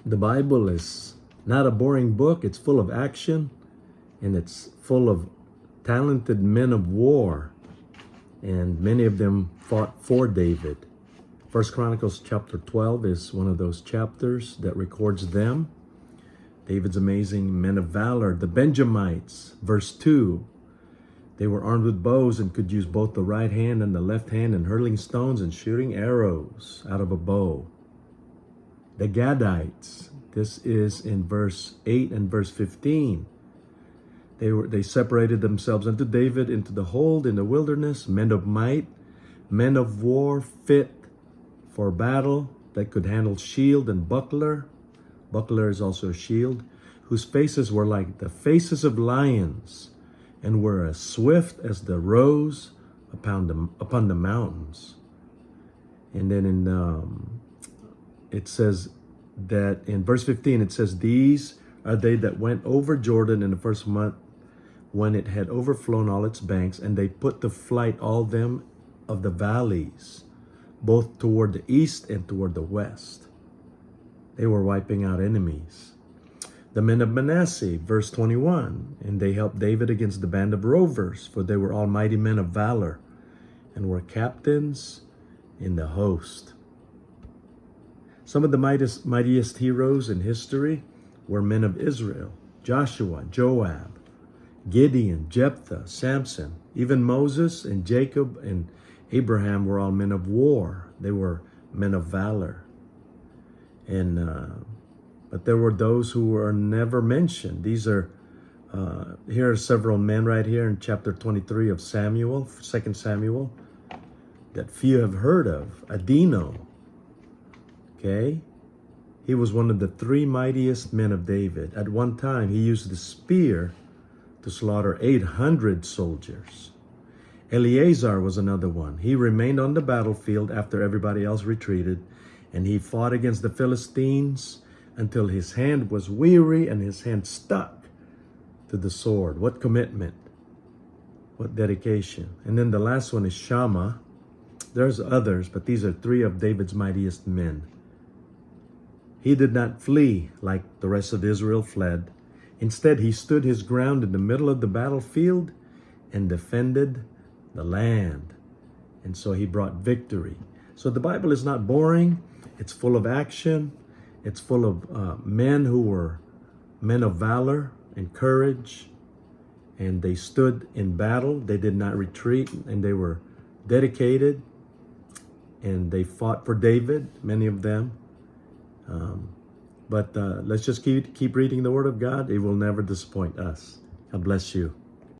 The Bible is not a boring book. It's full of action, and it's full of talented men of war, and many of them fought for David. First Chronicles chapter 12 is one of those chapters that records them. David's amazing men of valor. The Benjamites, verse 2, they were armed with bows and could use both the right hand and the left hand in hurling stones and shooting arrows out of a bow. The Gadites, this is in verse 8 and verse 15. They separated themselves unto David into the hold in the wilderness, men of might, men of war, fit for battle, that could handle shield and buckler. Buckler is also a shield, whose faces were like the faces of lions, and were as swift as the roes upon the mountains. And then it says that in verse 15, it says, these are they that went over Jordan in the first month, when it had overflown all its banks, and they put to flight all them of the valleys, both toward the east and toward the west. They were wiping out enemies. The men of Manasseh, verse 21, and they helped David against the band of rovers, for they were all mighty men of valor, and were captains in the host. Some of the mightiest heroes in history were men of Israel: Joshua, Joab, Gideon, Jephthah, Samson. Even Moses and Jacob and Abraham were all men of war. They were men of valor. But there were those who were never mentioned. These are, here are several men right here in chapter 23 of Samuel, 2 Samuel, that few have heard of. Adino, okay? He was one of the three mightiest men of David. At one time, he used the spear to slaughter 800 soldiers. Eleazar was another one. He remained on the battlefield after everybody else retreated, and he fought against the Philistines until his hand was weary and his hand stuck to the sword. What commitment, what dedication. And then the last one is Shammah. There's others, but these are three of David's mightiest men. He did not flee like the rest of Israel fled. Instead, he stood his ground in the middle of the battlefield and defended the land. And so he brought victory. So the Bible is not boring. It's full of action. It's full of men who were men of valor and courage. And they stood in battle. They did not retreat. And they were dedicated. And they fought for David, many of them. But let's just keep reading the Word of God. It will never disappoint us. God bless you.